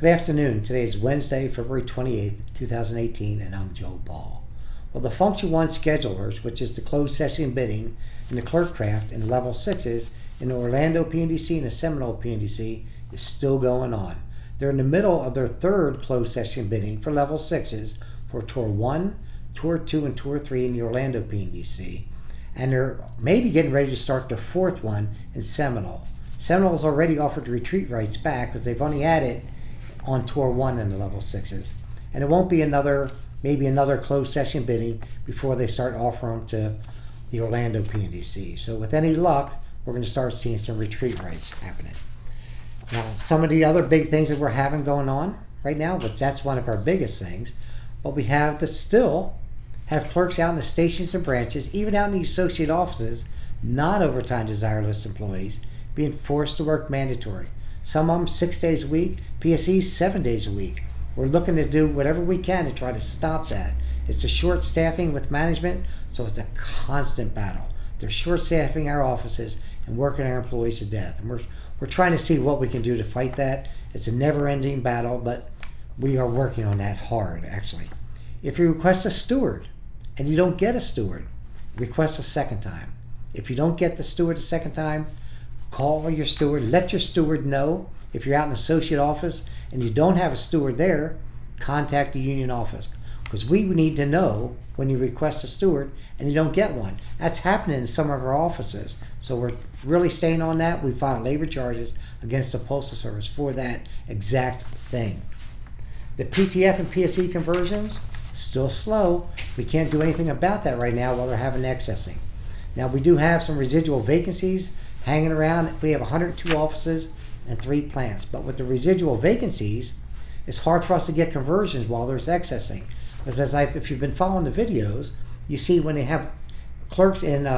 Good afternoon. Today is Wednesday, February 28th, 2018, and I'm Joe Ball. Well, the Function 1 schedulers, which is the closed session bidding in the clerk craft and level 6s in the Orlando PNDC and the Seminole PNDC, is still going on. They're in the middle of their third closed session bidding for level 6s for Tour 1, Tour 2, and Tour 3 in the Orlando PNDC. And they're maybe getting ready to start the fourth one in Seminole. Seminole's already offered the retreat rights back because they've only had it on Tour 1 in the level 6s. And it won't be maybe another closed session bidding before they start offering them to the Orlando PNDC. So with any luck, we're going to start seeing some retreat rights happening. Now, some of the other big things that we're having going on right now, but that's one of our biggest things, but we have to still have clerks out in the stations and branches, even out in the associate offices, not overtime desireless employees, being forced to work mandatory. Some of them 6 days a week, PSEs 7 days a week. We're looking to do whatever we can to try to stop that. It's a short staffing with management, so it's a constant battle. They're short staffing our offices and working our employees to death. And we're trying to see what we can do to fight that. It's a never-ending battle, but we are working on that hard, actually. If you request a steward and you don't get a steward, request a second time. If you don't get the steward a second time, call your steward, let your steward know. If you're out in the associate office and you don't have a steward there, contact the union office, because we need to know when you request a steward and you don't get one. That's happening in some of our offices. So we're really staying on that. We filed labor charges against the Postal Service for that exact thing. The PTF and PSE conversions, still slow. We can't do anything about that right now while they're having accessing. Now we do have some residual vacancies hanging around. We have 102 offices and 3 plants. But with the residual vacancies, it's hard for us to get conversions while there's accessing. Because if you've been following the videos, you see when they have clerks in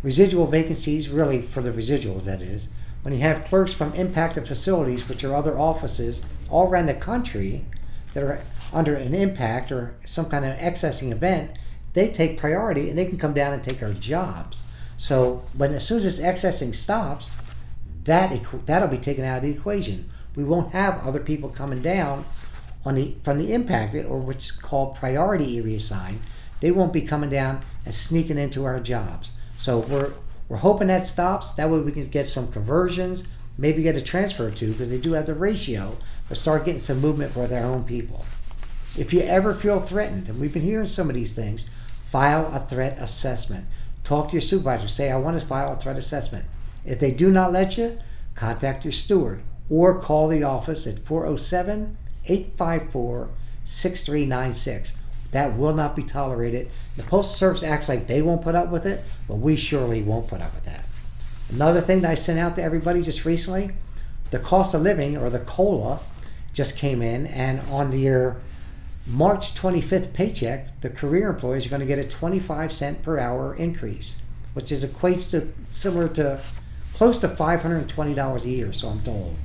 residual vacancies, really for the residuals that is, when you have clerks from impacted facilities, which are other offices all around the country that are under an impact or some kind of accessing event, they take priority and they can come down and take our jobs. So as soon as this accessing stops, that'll be taken out of the equation. We won't have other people coming down from the impacted, or what's called priority area assigned. They won't be coming down and sneaking into our jobs. So we're hoping that stops. That way we can get some conversions, maybe get a transfer to, because they do have the ratio, but start getting some movement for their own people. If you ever feel threatened, and we've been hearing some of these things, file a threat assessment. Talk to your supervisor. Say, I want to file a threat assessment. If they do not let you, contact your steward or call the office at 407-854-6396. That will not be tolerated. The Postal Service acts like they won't put up with it, but we surely won't put up with that. Another thing that I sent out to everybody just recently, the cost of living, or the COLA, just came in, and on your March 25th paycheck, the career employees are going to get a 25-cent per hour increase, which equates to close to $520 a year, so I'm told.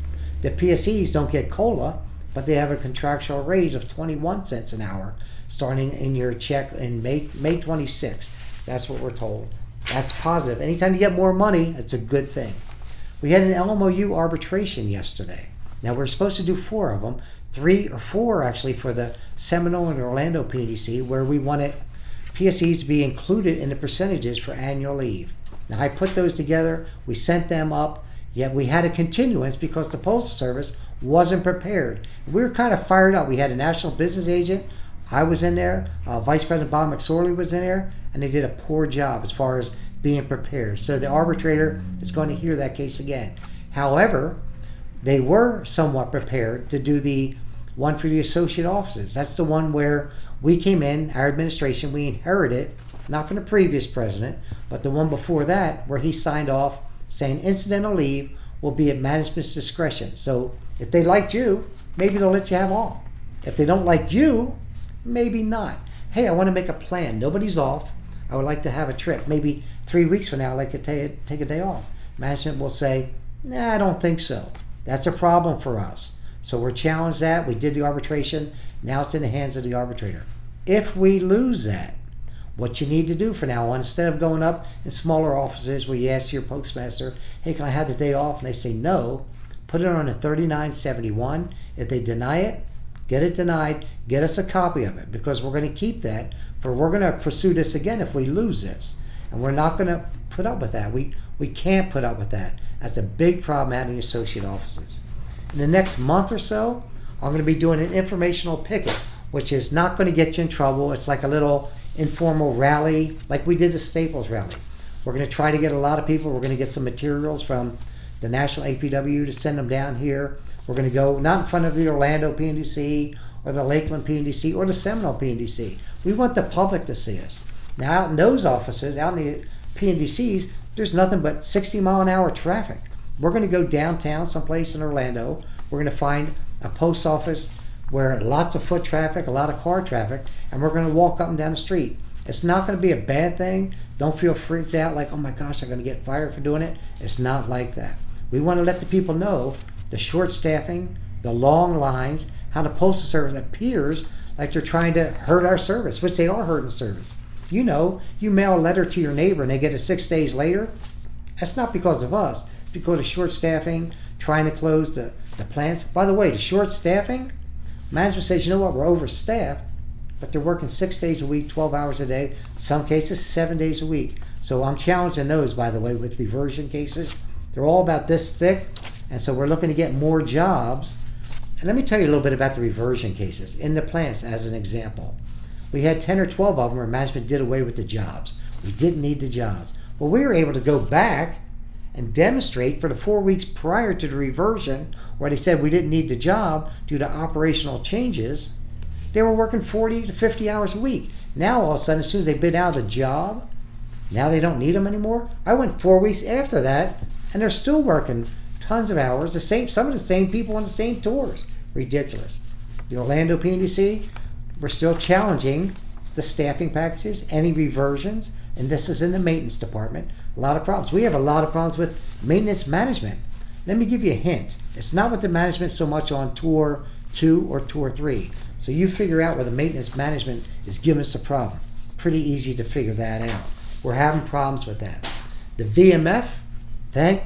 The PSEs don't get COLA, but they have a contractual raise of 21 cents an hour starting in your check in May 26th. That's what we're told. That's positive. Anytime you get more money, it's a good thing. We had an LMOU arbitration yesterday. Now we're supposed to do 4 of them, 3 or 4 actually for the Seminole and Orlando PDC, where we wanted PSEs to be included in the percentages for annual leave. Now I put those together, we sent them up, yet we had a continuance because the Postal Service wasn't prepared. We were kind of fired up. We had a national business agent, I was in there, Vice President Bob McSorley was in there, and they did a poor job as far as being prepared. So the arbitrator is going to hear that case again. However, they were somewhat prepared to do the one for the associate offices. That's the one where we came in, our administration, we inherited, not from the previous president, but the one before that, where he signed off saying incidental leave will be at management's discretion. So if they liked you, maybe they'll let you have off. If they don't like you, maybe not. Hey, I want to make a plan. Nobody's off. I would like to have a trip. Maybe 3 weeks from now, I'd like to take a day off. Management will say, nah, I don't think so. That's a problem for us. So we're challenged that. We did the arbitration. Now it's in the hands of the arbitrator. If we lose that, what you need to do from now on, instead of going up in smaller offices where you ask your postmaster, hey, can I have the day off? And they say no, put it on a 3971. If they deny it, get it denied, get us a copy of it, because we're going to keep that, for we're going to pursue this again if we lose this. And we're not going to put up with that. We can't put up with that. That's a big problem out in the associate offices. In the next month or so, I'm going to be doing an informational picket, which is not going to get you in trouble. It's like a little informal rally, like we did the Staples rally. We're going to try to get a lot of people. We're going to get some materials from the National APW to send them down here. We're going to go not in front of the Orlando PNDC or the Lakeland PNDC or the Seminole PNDC. We want the public to see us. Now, out in those offices, out in the PNDCs, there's nothing but 60-mile-an-hour traffic. We're going to go downtown someplace in Orlando. We're going to find a post office where lots of foot traffic, a lot of car traffic, and we're going to walk up and down the street. It's not going to be a bad thing. Don't feel freaked out like, oh my gosh, I'm going to get fired for doing it. It's not like that. We want to let the people know the short staffing, the long lines, how the Postal Service appears like they're trying to hurt our service, which they are hurting service. You know, you mail a letter to your neighbor and they get it 6 days later. That's not because of us. It's because of short staffing, trying to close the plants. By the way, the short staffing, management says, you know what, we're overstaffed, but they're working 6 days a week, 12 hours a day, some cases 7 days a week. So I'm challenging those, by the way, with reversion cases. They're all about this thick, and so we're looking to get more jobs. And let me tell you a little bit about the reversion cases in the plants as an example. We had 10 or 12 of them where management did away with the jobs. We didn't need the jobs. Well, we were able to go back and demonstrate for the 4 weeks prior to the reversion, where they said we didn't need the job due to operational changes. They were working 40 to 50 hours a week. Now all of a sudden, as soon as they've been out of the job, now they don't need them anymore. I went 4 weeks after that, and they're still working tons of hours. Some of the same people on the same tours. Ridiculous. The Orlando PNDC, we're still challenging the staffing packages, any reversions, and this is in the maintenance department. A lot of problems. We have a lot of problems with maintenance management. Let me give you a hint. It's not with the management so much on tour 2 or tour 3. So you figure out where the maintenance management is giving us a problem. Pretty easy to figure that out. We're having problems with that. The VMF, thank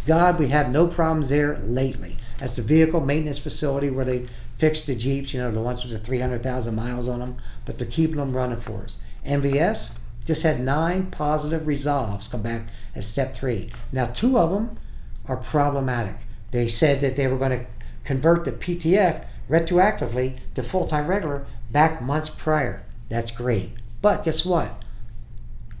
God we have no problems there lately. That's the vehicle maintenance facility where they fix the Jeeps, you know, the ones with the 300,000 miles on them, but they're keeping them running for us. MVS just had 9 positive resolves come back as step 3. Now 2 of them are problematic. They said that they were going to convert the PTF retroactively to full-time regular back months prior. That's great. But guess what?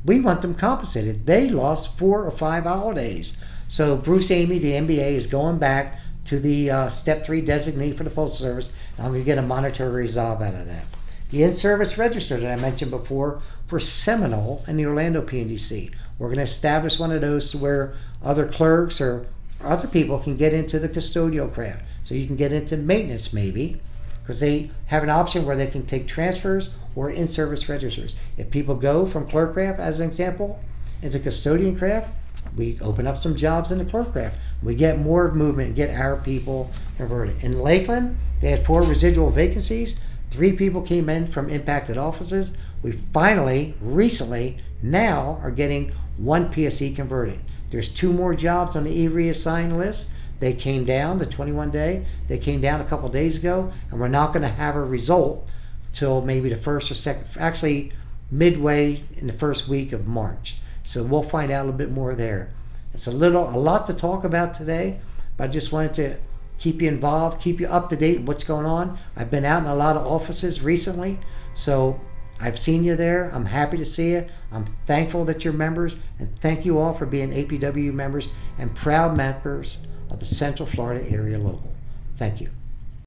We want them compensated. They lost 4 or 5 holidays. So Bruce Amy, the MBA, is going back to the step 3 designee for the Postal Service. And I'm going to get a monetary resolve out of that. The in-service register that I mentioned before for Seminole and the Orlando PNDC. We're going to establish one of those to where other clerks or other people can get into the custodial craft. So you can get into maintenance maybe, because they have an option where they can take transfers or in-service registers. If people go from clerk craft, as an example, into custodian craft, we open up some jobs in the clerk craft. We get more movement and get our people converted. In Lakeland, they had 4 residual vacancies. 3 people came in from impacted offices. We finally, recently, now are getting 1 PSE converted. There's 2 more jobs on the e-reassign list. They came down, the 21-day. They came down a couple days ago, and we're not going to have a result till maybe the 1st or 2nd, actually midway in the 1st week of March. So we'll find out a little bit more there. It's a lot to talk about today, but I just wanted to keep you involved, keep you up to date with what's going on. I've been out in a lot of offices recently, so I've seen you there. I'm happy to see you. I'm thankful that you're members, and thank you all for being APW members and proud members of the Central Florida Area Local. Thank you.